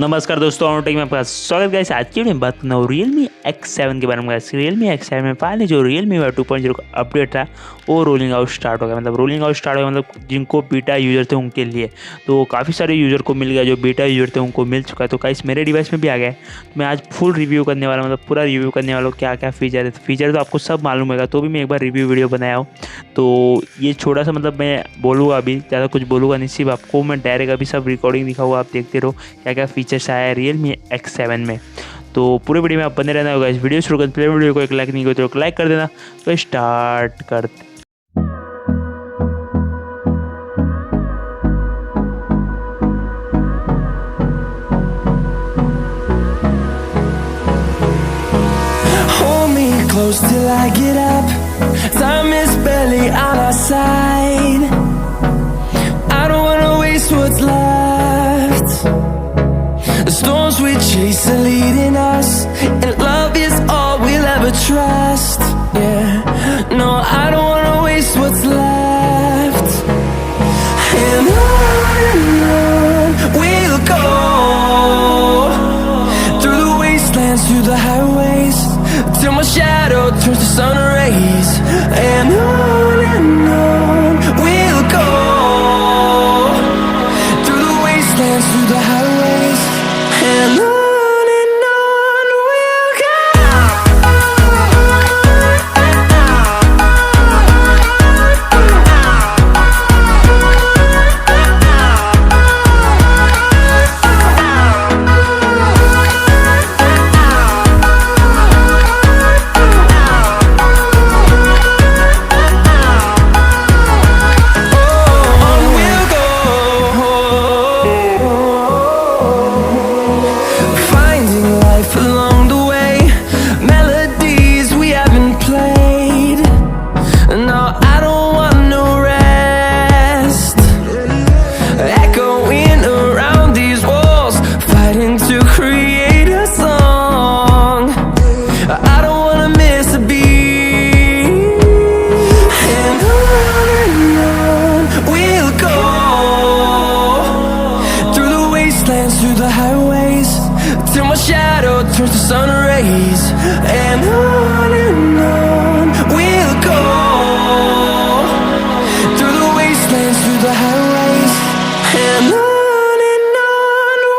नमस्कार दोस्तों, ऑनोटेक में आपका स्वागत है। आज की वीडियो में बात करना हूँ Realme X7 के बारे में। Realme X7 में फाइनली जो Realme UI 2.0 का अपडेट था वो रोलिंग आउट स्टार्ट हो गया। मतलब रोलिंग आउट स्टार्ट हो गया, मतलब जिनको बीटा यूजर थे उनके लिए तो काफ़ी सारे यूजर को मिल गया। जो बीटा यूजर थे उनको मिल चुका है, तो गाइस मेरे डिवाइस में भी आ गया है। तो मैं आज फुल रिव्यू करने वाला, मतलब पूरा रिव्यू करने वाला हूँ क्या क्या फीचर है। फीचर तो आपको सब मालूम होगा, तो भी मैं एक बार रिव्यू वीडियो बनाया हूँ। तो ये छोटा सा, मतलब मैं बोलूँगा अभी ज़्यादा कुछ बोलूँगा नहीं, सिर्फ आपको मैं डायरेक्ट अभी सब रिकॉर्डिंग दिखाऊंगा। आप देखते रहो क्या क्या फीचर्स आया है Realme X7 में। तो पूरे वीडियो में आप बने रहना होगा। इस वीडियो शुरू करते पहले वीडियो को एक लाइक नहीं हो तो लाइक कर देना। तो स्टार्ट करते। Hold me close till I get up. Time is barely on our side. I don't wanna waste what's left. The storms we chase are leading us, and love is all we'll ever trust. Yeah, no, I don't wanna waste what's left. And on we'll go, through the wastelands, through the highways, till my shadow turns to sun rays. And on we'll go, through the wastelands, through the highways, and on we'll go. Through the highways, till my shadow turns to sun rays. And on we'll go, through the wastelands, through the highways, and on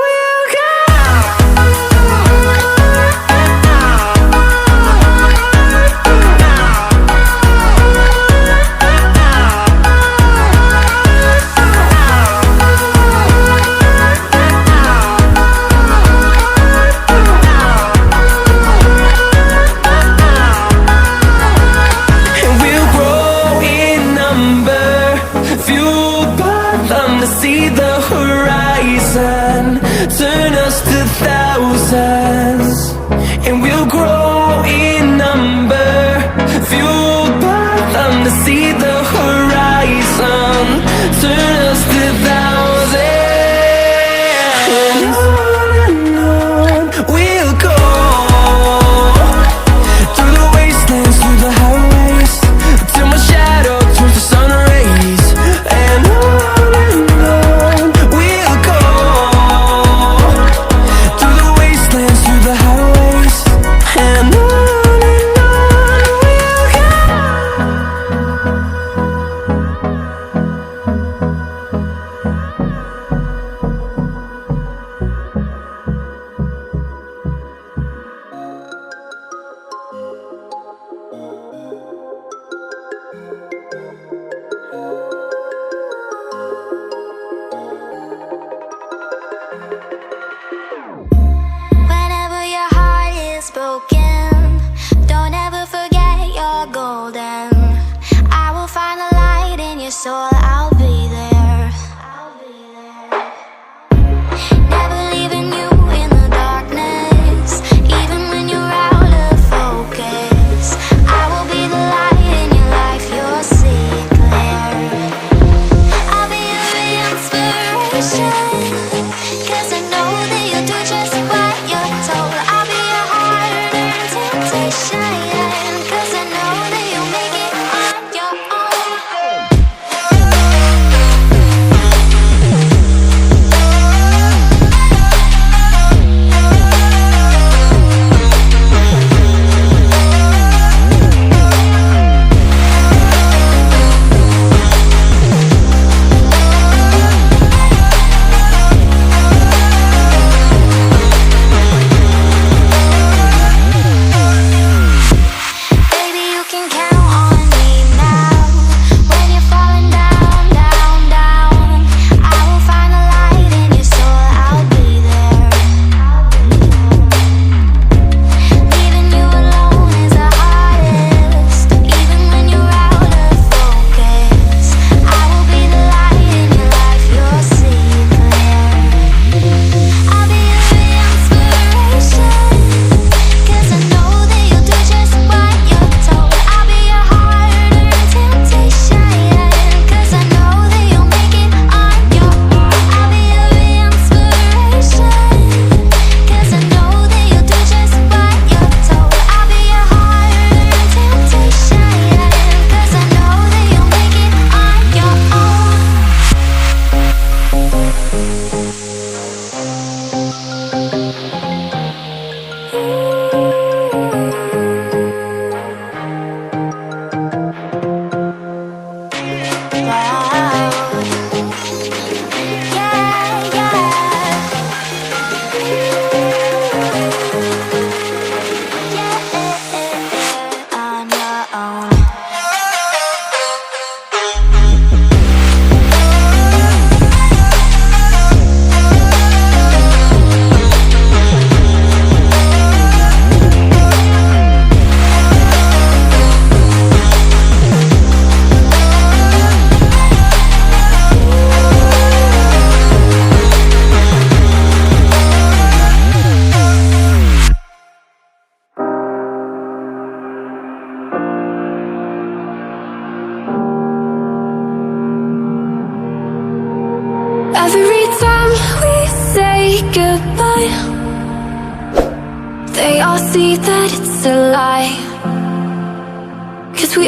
we'll go. See the horizon, turn us to thousands, and we'll grow in number, fueled by them to see the horizon, turn us to thousands, and on we'll go, through the wastelands, through the highways, till my shadow turns to sun rays. And broken, don't ever forget you're golden. I will find the light in your soul, I'll be there. Never leaving you in the darkness, even when you're out of focus. I will be the light in your life, you'll see it clear. I'll be your inspiration, 'cause I know that you'll do just what you're told. I'll be your heart and temptation, 'cause I know that you'll make it on your own. goodbye, they all see that it's a lie. 'Cause we